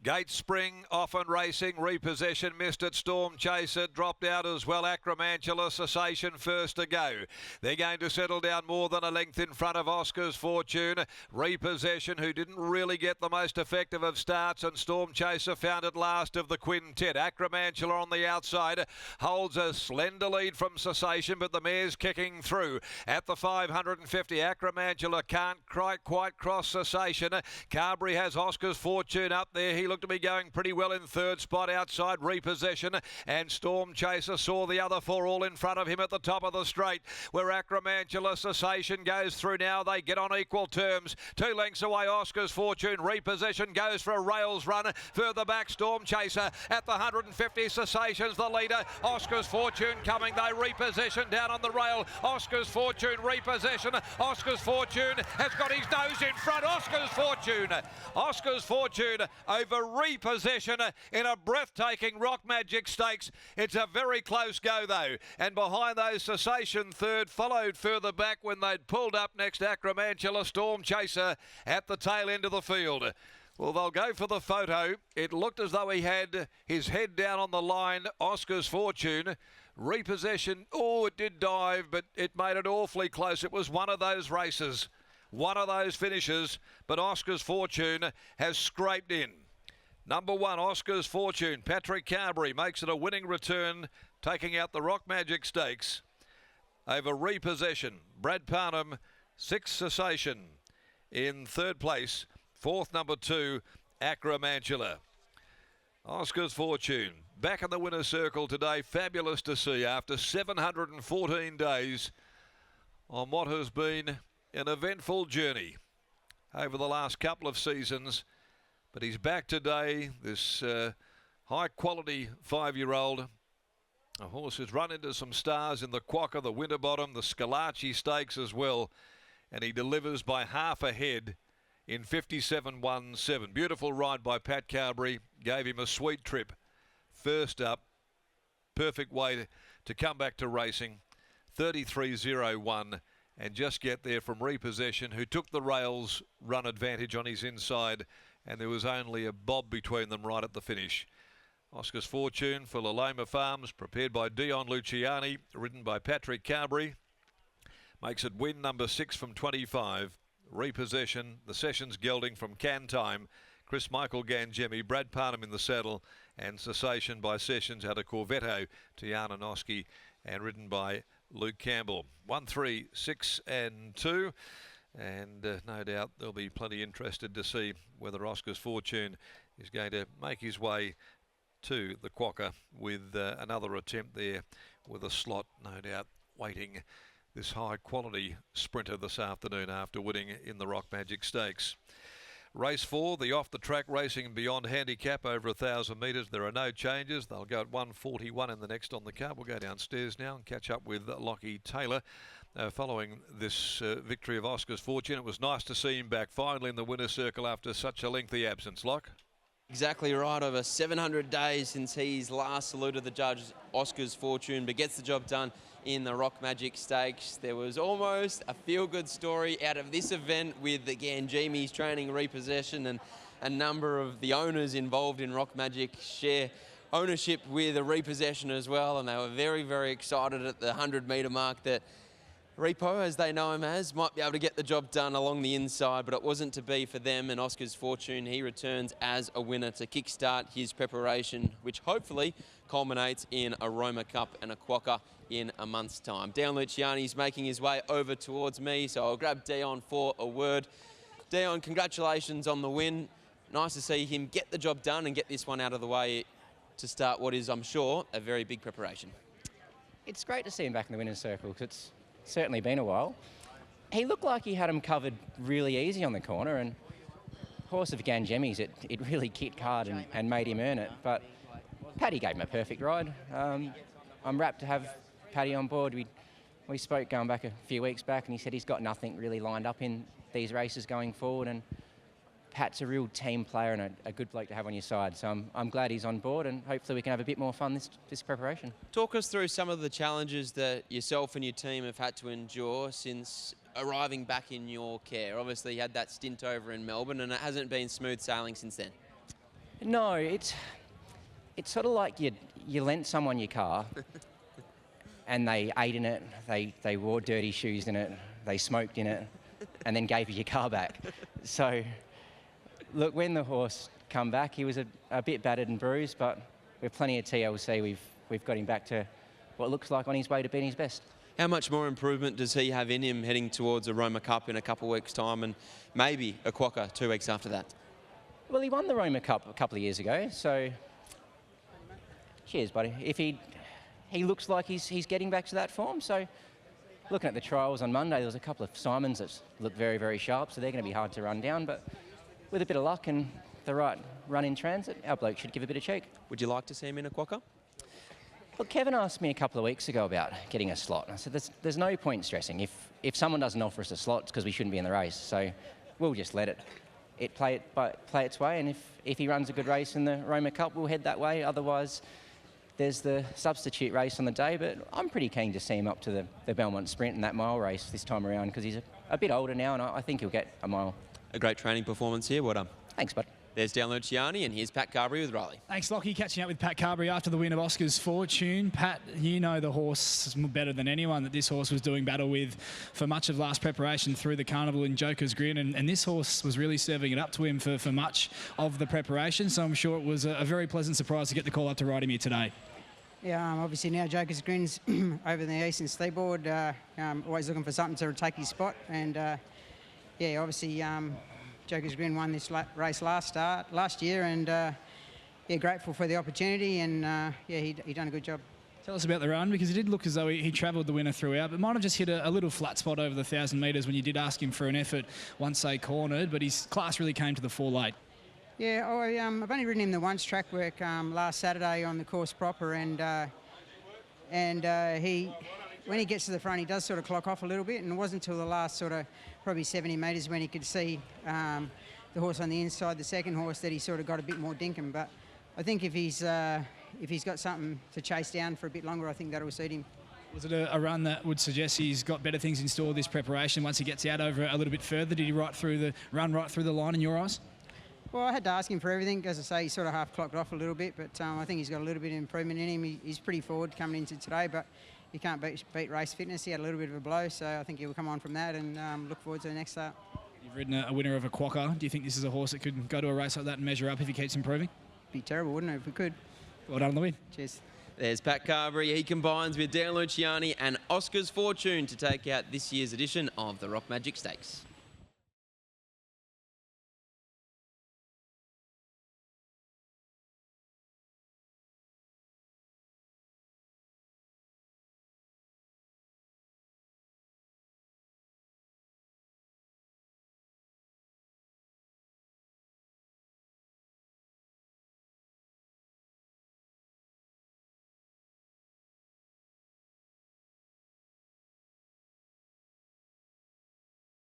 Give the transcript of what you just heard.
Gate Spring off and racing. Repossession missed it. Storm Chaser dropped out as well. Acromantula Cessation first to go. They're going to settle down more than a length in front of Oscar's Fortune. Repossession, who didn't really get the most effective of starts, and Storm Chaser found it last of the quintet. Acromantula on the outside holds a slender lead from Cessation, but the mare's kicking through. At the 550, Acromantula can't quite cross Cessation. Carberry has Oscar's Fortune up there. He looked to be going pretty well in third spot outside Repossession, and Storm Chaser saw the other four all in front of him at the top of the straight, where Acromantula Cessation goes through now. They get on equal terms. 2 lengths away, Oscar's Fortune. Repossession goes for a rails run. Further back, Storm Chaser at the 150. Cessation's the leader. Oscar's Fortune coming. They Repossession down on the rail. Oscar's Fortune, Repossession. Oscar's Fortune has got his nose in front. Oscar's Fortune. Oscar's Fortune over Repossession in a breathtaking Rock Magic Stakes. It's a very close go though, and behind those Cessation third, followed further back when they'd pulled up next Acromantula, Storm Chaser at the tail end of the field. Well, they'll go for the photo. It looked as though he had his head down on the line. Oscar's Fortune. Repossession, oh, it did dive, but it made it awfully close. It was one of those races, one of those finishes, but Oscar's Fortune has scraped in. Number 1, Oscar's Fortune. Patrick Carberry makes it a winning return, taking out the Rock Magic Stakes over Repossession. Brad Parnham, 6 Cessation in third place. Fourth, number 2, Acromantula. Oscar's Fortune back in the winner's circle today. Fabulous to see after 714 days on what has been an eventful journey over the last couple of seasons. But he's back today, this high-quality 5-year-old. A horse who's run into some stars in the Quokka, the Winterbottom, the Scalacci Stakes as well. And he delivers by half a head in 57.17. Beautiful ride by Pat Carberry. Gave him a sweet trip. First up, perfect way to come back to racing. 33.01. And just get there from Repossession, who took the rails run advantage on his inside. And there was only a bob between them right at the finish. Oscar's Fortune for Laloma Farms, prepared by Dion Luciani, ridden by Patrick Carberry. Makes it win number 6 from 25. Repossession, the Sessions gelding from Can Time. Chris Michael Gangemi, Brad Parnham in the saddle, and Cessation by Sessions out of Corvetto, Tiana Noski, and ridden by Luke Campbell. 1, 3, 6 and 2. And no doubt they'll be plenty interested to see whether Oscar's Fortune is going to make his way to the Quokka with another attempt there with a slot, no doubt, waiting this high-quality sprinter this afternoon after winning in the Rock Magic Stakes. Race 4, the off-the-track racing and beyond handicap over 1,000 metres. There are no changes. They'll go at 1:41 in the next on the card. We'll go downstairs now and catch up with Lockie Taylor. Following this victory of Oscar's Fortune, it was nice to see him back finally in the winner's circle after such a lengthy absence. Lock? Exactly right. Over 700 days since he's last saluted the judge, Oscar's Fortune, but gets the job done in the Rock Magic Stakes. There was almost a feel-good story out of this event with, again, Jamie's training Repossession, and a number of the owners involved in Rock Magic share ownership with a Repossession as well, and they were very, very excited at the 100-metre mark that Repo, as they know him as, might be able to get the job done along the inside, but it wasn't to be for them. And Oscar's Fortune, he returns as a winner to kickstart his preparation, which hopefully culminates in a Roma Cup and a Quokka in a month's time. Dion Luciani's making his way over towards me, so I'll grab Dion for a word. Dion, congratulations on the win. Nice to see him get the job done and get this one out of the way to start what is, I'm sure, a very big preparation. It's great to see him back in the winner's circle, because it's certainly been a while. He looked like he had him covered really easy on the corner, and horse of Gangemi's, it really kicked hard and made him earn it. But Paddy gave him a perfect ride. I'm rapt to have Paddy on board. We spoke going back a few weeks back, and he said he's got nothing really lined up in these races going forward, and Pat's a real team player and a good bloke to have on your side. So I'm glad he's on board, and hopefully we can have a bit more fun this preparation. Talk us through some of the challenges that yourself and your team have had to endure since arriving back in your care. Obviously you had that stint over in Melbourne, and it hasn't been smooth sailing since then. No, it's sort of like you lent someone your car and they ate in it, they wore dirty shoes in it, they smoked in it, and then gave you your car back. So, look, when the horse come back, he was a bit battered and bruised, but with plenty of TLC, we've got him back to what looks like on his way to being his best. How much more improvement does he have in him heading towards a Roma Cup in a couple of weeks' time and maybe a Quokka 2 weeks after that? Well, he won the Roma Cup a couple of years ago, so cheers, buddy. If he looks like he's getting back to that form, so looking at the trials on Monday, there was a couple of Simons that looked very, very sharp, so they're going to be hard to run down, but with a bit of luck and the right run in transit, our bloke should give a bit of cheek. Would you like to see him in a Quokka? Look, Kevin asked me a couple of weeks ago about getting a slot. I said, there's no point stressing. If someone doesn't offer us a slot, it's because we shouldn't be in the race. So we'll just let it play its way. And if he runs a good race in the Roma Cup, we'll head that way. Otherwise, there's the substitute race on the day. But I'm pretty keen to see him up to the Belmont Sprint and that mile race this time around because he's a bit older now and I think he'll get a mile. A great training performance here. Well done. Thanks, bud. There's Dan Luciani and here's Pat Carberry with Riley. Thanks, Lockie. Catching up with Pat Carberry after the win of Oscar's Fortune. Pat, you know the horse better than anyone that this horse was doing battle with for much of last preparation through the carnival in Joker's Grin, and this horse was really serving it up to him for much of the preparation, so I'm sure it was a very pleasant surprise to get the call up to ride him here today. Yeah, obviously now Joker's Grin's over the eastern seaboard, always looking for something to take his spot, and yeah, obviously Joker's Grin won this race last year, and yeah, grateful for the opportunity, and yeah, he done a good job. Tell us about the run, because it did look as though he travelled the winner throughout, but might have just hit a little flat spot over the 1,000 metres when you did ask him for an effort once they cornered, but his class really came to the fore late. Yeah, I've only ridden him the once track work last Saturday on the course proper, and he, when he gets to the front, he does sort of clock off a little bit, and it wasn't until the last sort of probably 70 metres when he could see the horse on the inside, the second horse, that he sort of got a bit more dinkum. But I think if he's got something to chase down for a bit longer, I think that'll suit him. Was it a run that would suggest he's got better things in store this preparation once he gets out over a little bit further? Did he run right through the line in your eyes? Well, I had to ask him for everything. As I say, he sort of half clocked off a little bit, but I think he's got a little bit of improvement in him. He's pretty forward coming into today, but you can't beat race fitness. He had a little bit of a blow, so I think he'll come on from that and look forward to the next start. You've ridden a winner of a Quokka. Do you think this is a horse that could go to a race like that and measure up if he keeps improving? Be terrible, wouldn't it, if we could? Well done on the win. Cheers. There's Pat Carberry. He combines with Dan Luciani and Oscar's Fortune to take out this year's edition of the Rock Magic Stakes.